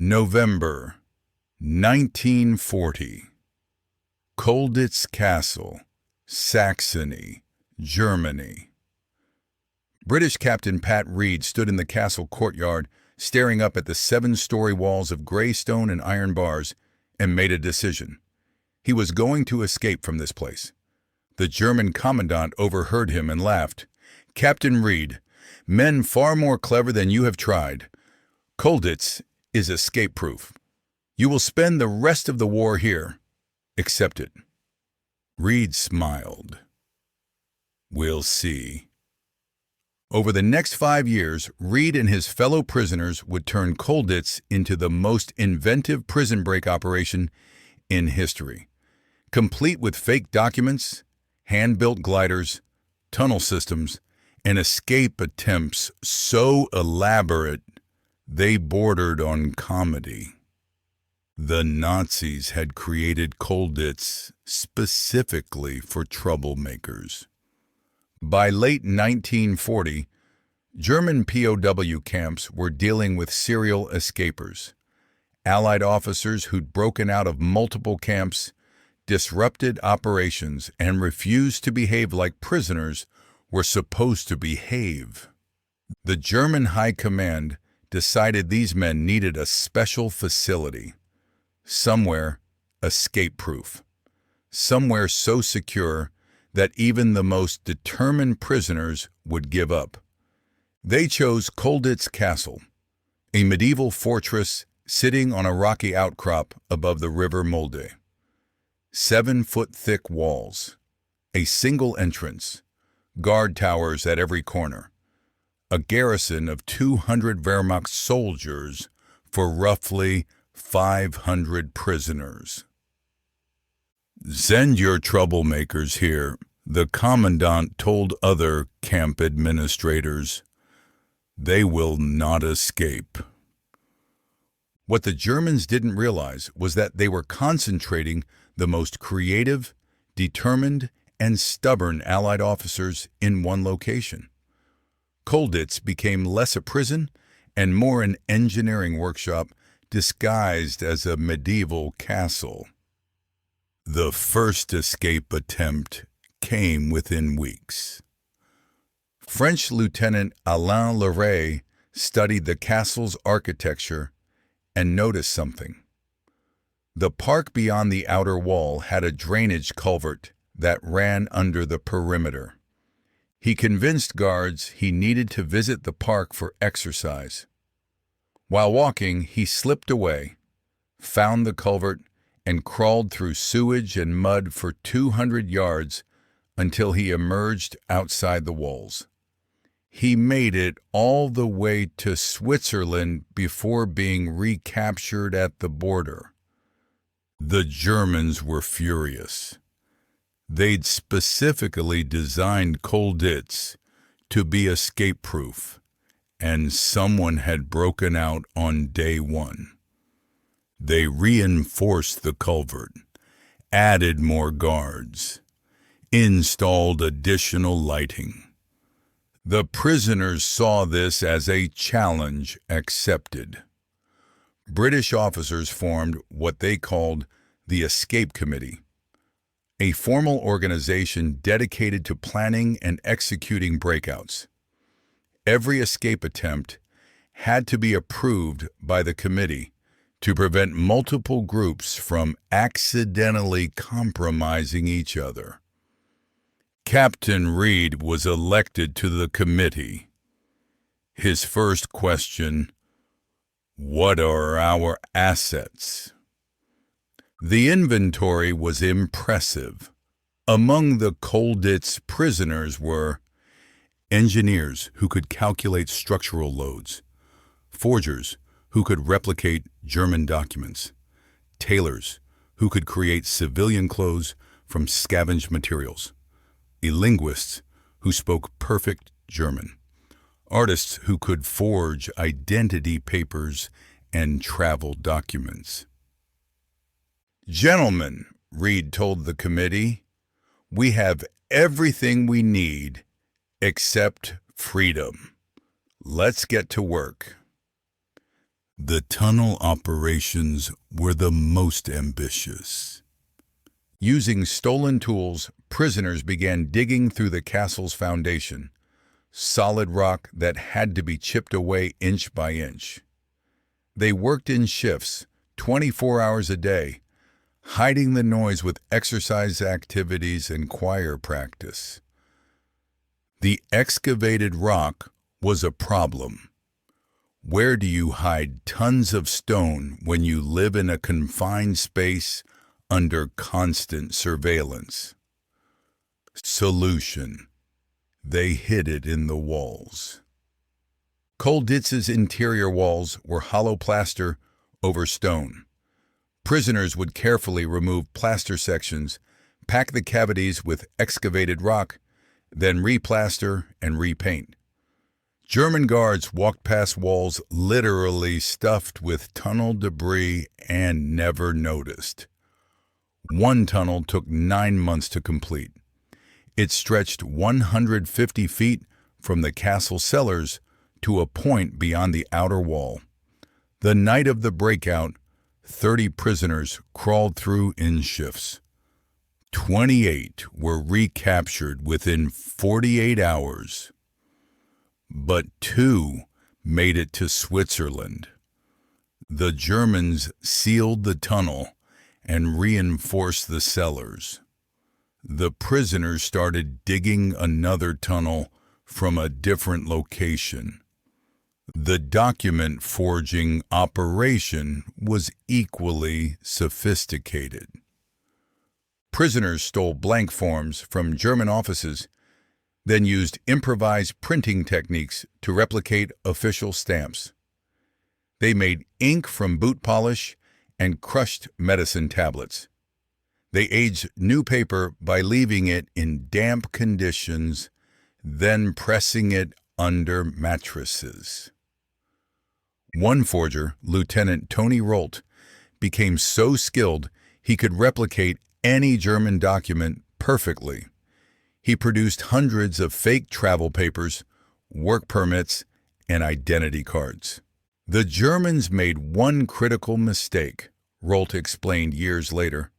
November 1940. Colditz Castle, Saxony, Germany. British Captain Pat Reed stood in the castle courtyard, staring up at the 7-story walls of gray stone and iron bars, and made a decision. He was going to escape from this place. The German commandant overheard him and laughed. "Captain Reed, men far more clever than you have tried. Colditz is escape-proof. You will spend the rest of the war here. Accept it." Reed smiled. "We'll see." Over the next 5 years, Reed and his fellow prisoners would turn Colditz into the most inventive prison break operation in history, complete with fake documents, hand-built gliders, tunnel systems, and escape attempts so elaborate they bordered on comedy. The Nazis had created Colditz specifically for troublemakers. By late 1940, German POW camps were dealing with serial escapers, Allied officers who'd broken out of multiple camps, disrupted operations, and refused to behave like prisoners were supposed to behave. The German High Command decided these men needed a special facility, somewhere escape-proof, somewhere so secure that even the most determined prisoners would give up. They chose Colditz Castle, a medieval fortress sitting on a rocky outcrop above the river Mulde. 7-foot-thick walls, a single entrance, guard towers at every corner, a garrison of 200 Wehrmacht soldiers for roughly 500 prisoners. "Send your troublemakers here," the commandant told other camp administrators. "They will not escape." What the Germans didn't realize was that they were concentrating the most creative, determined, and stubborn Allied officers in one location. Colditz became less a prison and more an engineering workshop disguised as a medieval castle. The first escape attempt came within weeks. French Lieutenant Alain Leray studied the castle's architecture and noticed something. The park beyond the outer wall had a drainage culvert that ran under the perimeter. He convinced guards he needed to visit the park for exercise. While walking, he slipped away, found the culvert, and crawled through sewage and mud for 200 yards until he emerged outside the walls. He made it all the way to Switzerland before being recaptured at the border. The Germans were furious. They'd specifically designed Colditz to be escape-proof, and someone had broken out on day one. They reinforced the culvert, added more guards, installed additional lighting. The prisoners saw this as a challenge accepted. British officers formed what they called the Escape Committee, a formal organization dedicated to planning and executing breakouts. Every escape attempt had to be approved by the committee to prevent multiple groups from accidentally compromising each other. Captain Reed was elected to the committee. His first question: "What are our assets?" The inventory was impressive. Among the Colditz prisoners were engineers who could calculate structural loads, forgers who could replicate German documents, tailors who could create civilian clothes from scavenged materials, linguists who spoke perfect German, artists who could forge identity papers and travel documents. "Gentlemen," Reed told the committee, "we have everything we need except freedom. Let's get to work." The tunnel operations were the most ambitious. Using stolen tools, prisoners began digging through the castle's foundation, solid rock that had to be chipped away inch by inch. They worked in shifts, 24 hours a day, hiding the noise with exercise activities and choir practice. The excavated rock was a problem. Where do you hide tons of stone when you live in a confined space under constant surveillance? Solution: they hid it in the walls. Colditz's interior walls were hollow plaster over stone. Prisoners would carefully remove plaster sections, pack the cavities with excavated rock, then replaster and repaint. German guards walked past walls literally stuffed with tunnel debris and never noticed. One tunnel took 9 months to complete. It stretched 150 feet from the castle cellars to a point beyond the outer wall. The night of the breakout, 30 prisoners crawled through in shifts. 28 were recaptured within 48 hours. But 2 made it to Switzerland. The Germans sealed the tunnel and reinforced the cellars. The prisoners started digging another tunnel from a different location. The document forging operation was equally sophisticated. Prisoners stole blank forms from German offices, then used improvised printing techniques to replicate official stamps. They made ink from boot polish and crushed medicine tablets. They aged new paper by leaving it in damp conditions, then pressing it under mattresses. One forger, Lieutenant Tony Rolt, became so skilled he could replicate any German document perfectly. He produced hundreds of fake travel papers, work permits, and identity cards. The Germans made one critical mistake, Rolt explained years later.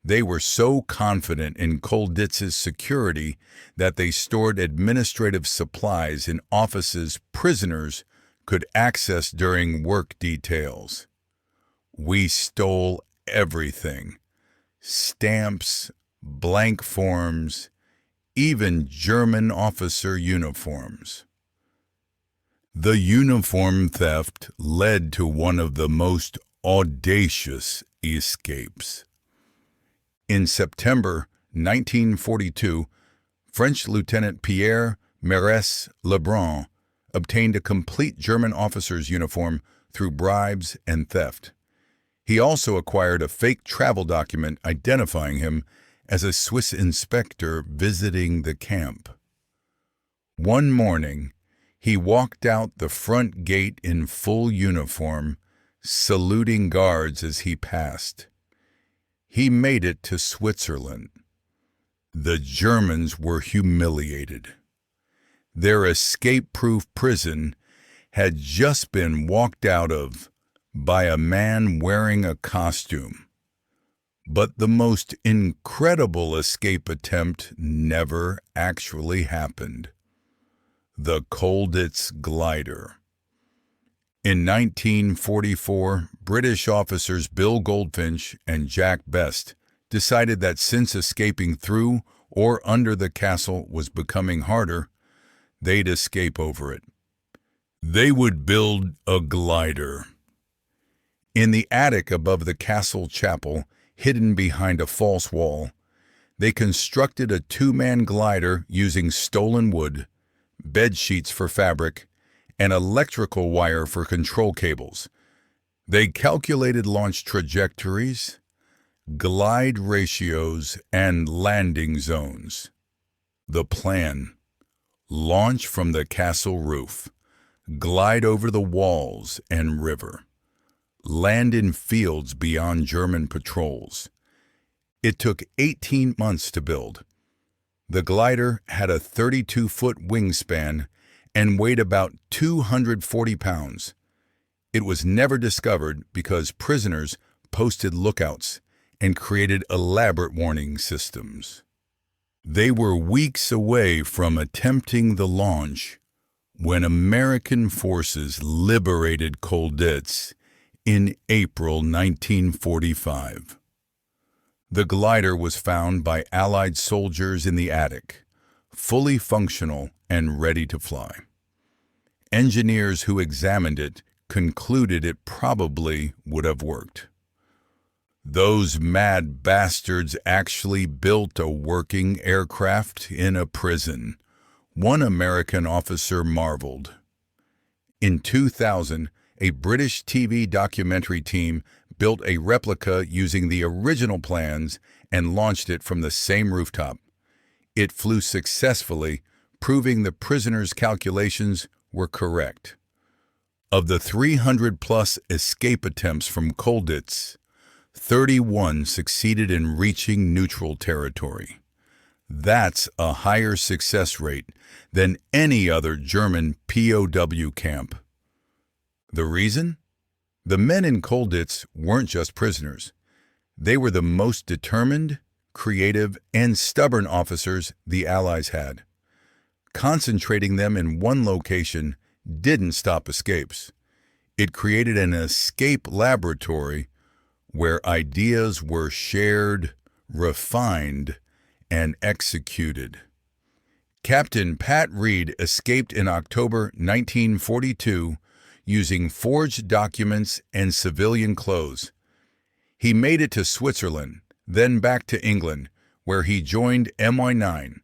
They were so confident in Colditz's security that they stored administrative supplies in offices prisoners could access during work details. We stole everything: stamps, blank forms, even German officer uniforms. The uniform theft led to one of the most audacious escapes. In September 1942, French Lieutenant Pierre Mérès Lebrun obtained a complete German officer's uniform through bribes and theft. He also acquired a fake travel document identifying him as a Swiss inspector visiting the camp. One morning, he walked out the front gate in full uniform, saluting guards as he passed. He made it to Switzerland. The Germans were humiliated. Their escape-proof prison had just been walked out of by a man wearing a costume. But the most incredible escape attempt never actually happened. The Colditz glider. In 1944, British officers Bill Goldfinch and Jack Best decided that since escaping through or under the castle was becoming harder, they'd escape over it. They would build a glider. In the attic above the castle chapel, hidden behind a false wall, they constructed a 2-man glider using stolen wood, bed sheets for fabric, and electrical wire for control cables. They calculated launch trajectories, glide ratios, and landing zones. The plan: launch from the castle roof, glide over the walls and river, land in fields beyond German patrols. It took 18 months to build. The glider had a 32-foot wingspan and weighed about 240 pounds. It was never discovered because prisoners posted lookouts and created elaborate warning systems. They were weeks away from attempting the launch when American forces liberated Colditz in April 1945. The glider was found by Allied soldiers in the attic, fully functional and ready to fly. Engineers who examined it concluded it probably would have worked. Those mad bastards actually built a working aircraft in a prison, one American officer marveled. In 2000, a British TV documentary team built a replica using the original plans and launched it from the same rooftop. It flew successfully, proving the prisoners' calculations were correct. Of the 300-plus escape attempts from Colditz, 31 succeeded in reaching neutral territory. That's a higher success rate than any other German POW camp. The reason? The men in Colditz weren't just prisoners. They were the most determined, creative, and stubborn officers the Allies had. Concentrating them in one location didn't stop escapes. It created an escape laboratory where ideas were shared, refined, and executed. Captain Pat Reed escaped in October 1942 using forged documents and civilian clothes. He made it to Switzerland, then back to England, where he joined MI9,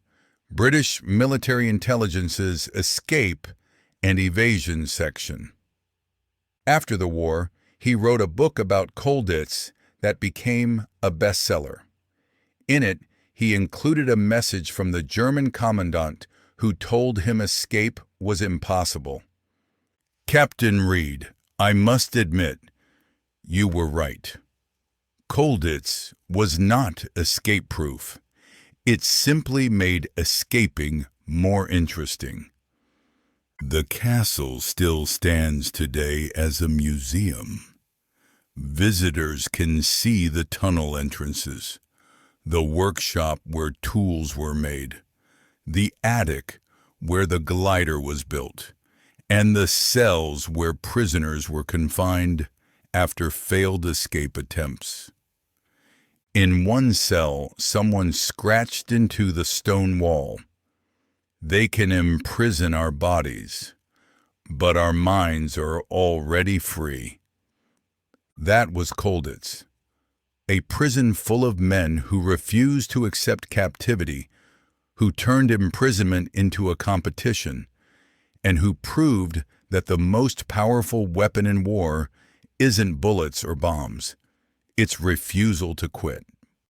British Military Intelligence's escape and evasion section. After the war, he wrote a book about Colditz that became a bestseller. In it, he included a message from the German commandant who told him escape was impossible. Captain Reed, I must admit, you were right. Colditz was not escape-proof. It simply made escaping more interesting. The castle still stands today as a museum. Visitors can see the tunnel entrances, the workshop where tools were made, the attic where the glider was built, and the cells where prisoners were confined after failed escape attempts. In one cell, someone scratched into the stone wall. They can imprison our bodies, but our minds are already free. That was Colditz, a prison full of men who refused to accept captivity, who turned imprisonment into a competition, and who proved that the most powerful weapon in war isn't bullets or bombs. It's refusal to quit.